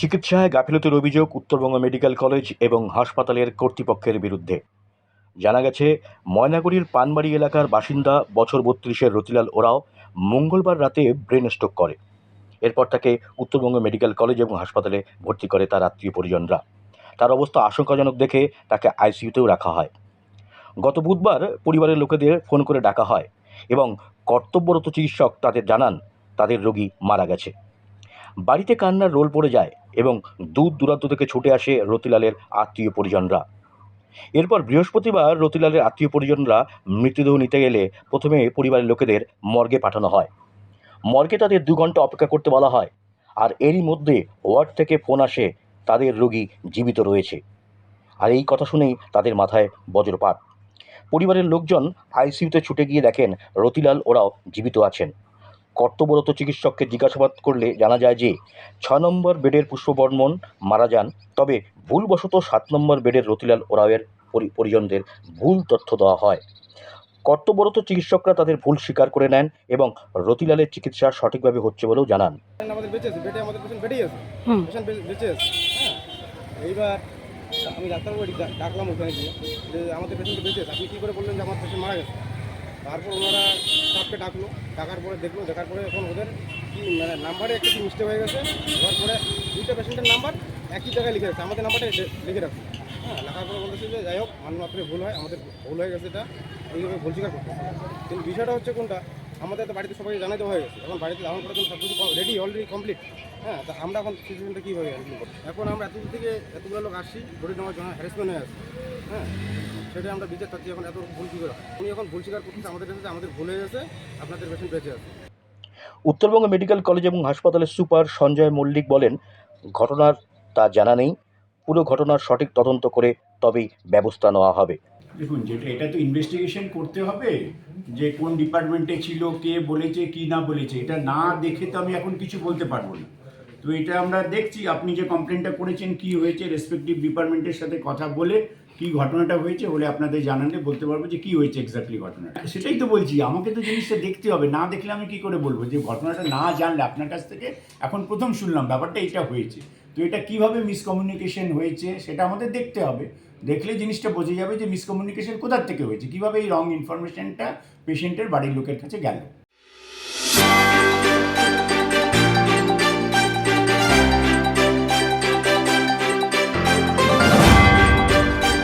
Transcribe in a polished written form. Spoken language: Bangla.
চিকিৎসায় গাফিলতির অভিযোগ উত্তরবঙ্গ মেডিকেল কলেজ এবং হাসপাতালের কর্তৃপক্ষের বিরুদ্ধে। জানা গেছে, ময়নাগুড়ির পানবাড়ি এলাকার বাসিন্দা বছর ৩২-এর রতিলাল ওরাও মঙ্গলবার রাতে ব্রেন স্ট্রোক করে। এরপর তাকে উত্তরবঙ্গ মেডিকেল কলেজ এবং হাসপাতালে ভর্তি করে তার আত্মীয় পরিজনরা। তার অবস্থা আশঙ্কাজনক দেখে তাকে আইসিইউতেও রাখা হয়। গত বুধবার পরিবারের লোকেদের ফোন করে ডাকা হয় এবং কর্তব্যরত চিকিৎসক তাদের জানান তাদের রোগী মারা গেছে। বাড়িতে কান্নার রোল পড়ে যায় এবং দূর দূরান্ত থেকে ছুটে আসে রতিলালের আত্মীয় পরিজনরা। এরপর বৃহস্পতিবার রতিলালের আত্মীয় পরিজনরা মৃতদেহ নিতে গেলে প্রথমে পরিবারের লোকেদের মর্গে পাঠানো হয়। মর্গে তাদের 2 ঘন্টা অপেক্ষা করতে বলা হয়, আর এরই মধ্যে ওয়ার্ড থেকে ফোন আসে তাদের রোগী জীবিত রয়েছে। আর এই কথা শুনেই তাদের মাথায় বজ্রপাত। পরিবারের লোকজন আইসিইউতে ছুটে গিয়ে দেখেন রতিলাল ওরাও জীবিত আছেন। কর্তব্যরত চিকিৎসককে জিজ্ঞাসাবাদ করলে জানা যায় যে 6 নম্বর বেডের পুষ্পবর্মন মারা যান, তবে ভুলবশত 7 নম্বর বেডের রতিলাল ওরাওয়ের পরিজনদের ভুল তথ্য দেওয়া হয়। কর্তব্যরত চিকিৎসকরা তাদের ভুল স্বীকার করে নেন এবং রতিলালের চিকিৎসা সঠিকভাবে হচ্ছে বলেও জানান। আমাদের বেঁচে আছে, বেডে আমাদের পেশেন্ট বেডেই আছে, পেশেন্ট বেঁচে আছে। হ্যাঁ, এইবার আমি ডাক্তারবাবু ডাকলাম ওখানে গিয়ে যে আমাদের পেশেন্ট বেঁচে আছে, আপনি কী করে বললেন যে আমার পেশেন্ট মারা গেছে? তারপর ওনারা স্টাফকে ডাকলো, ডাকার পরে দেখার পরে এখন ওদের কি মানে নাম্বারে একটা কি মিস্টেক হয়ে গেছে। হওয়ার পরে 2টা পেশেন্টের নাম্বার একই জায়গায় লিখে রাখছে, আমাদের নাম্বারটা লিখে রাখছে। হ্যাঁ, লেখার পরে বলতেছে যে যাই হোক মাত্র ভুল হয়, আমাদের ভুল হয়ে গেছে, এটা এইভাবে ভুল স্বীকার করতেছে। কিন্তু বিষয়টা হচ্ছে কোনটা, আমাদের তো বাড়িতে সবাই জানাতে হয়ে গেছে, এখন বাড়িতে যাওয়ার পরে সব কিছু রেডি অলরেডি কমপ্লিট। হ্যাঁ, তা আমরা এখন সিচুয়েশনটা কীভাবে হ্যান্ডেল করবো? এখন আমরা এতদূর থেকে এতগুলো লোক আসছি, বডি নেওয়ার জন্য হ্যারাসমেন্ট হয়ে আসছি। হ্যাঁ, সেটা আমরা বিচার চাচ্ছি, এখন এত ভুল কী করে হয়? উনি এখন ভুল স্বীকার করতেছে আমাদের কাছে, আমাদের ভুল হয়ে গেছে, আপনাদের পেশেন্ট বেঁচে আছে। উত্তরবঙ্গ মেডিকেল কলেজ এবং হাসপাতালের সুপার সঞ্জয় মল্লিক বলেন, ঘটনার তা জানা নেই, পুরো ঘটনার সঠিক তদন্ত করে তবেই ব্যবস্থা নেওয়া হবে। দেখুন, যেটা এটা তো ইনভেস্টিগেশন করতে হবে, যে কোন ডিপার্টমেন্টে ছিল, কে বলেছে কি না বলেছে, এটা না দেখে তো আমি এখন কিছু বলতে পারবো না। তো এটা আমরা দেখছি, আপনি যে কমপ্লেনটা করেছেন কি হয়েছে, রেসপেক্টিভ ডিপার্টমেন্টের সাথে কথা বলে কি ঘটনাটা হয়েছে বলে আপনাদের জানালে বলতে পারবো যে কি হয়েছে এক্স্যাক্টলি ঘটনাটা। সেটাই তো বলছি, আমাকে তো জিনিসটা দেখতে হবে, না দেখলে আমি কি করে বলবো? যে ঘটনাটা না জানলে, আপনার কাছ থেকে এখন প্রথম শুনলাম ব্যাপারটা এটা হয়েছে, তো এটা কিভাবে মিসকমিউনিকেশন হয়েছে সেটা আমাদের দেখতে হবে। দেখলে জিনিসটা বোঝা যাবে যে মিসকমিউনিকেশন কোথার থেকে হয়েছে, কীভাবে এই রং ইনফরমেশনটা পেশেন্টের বাড়ির লোকের কাছে গেল।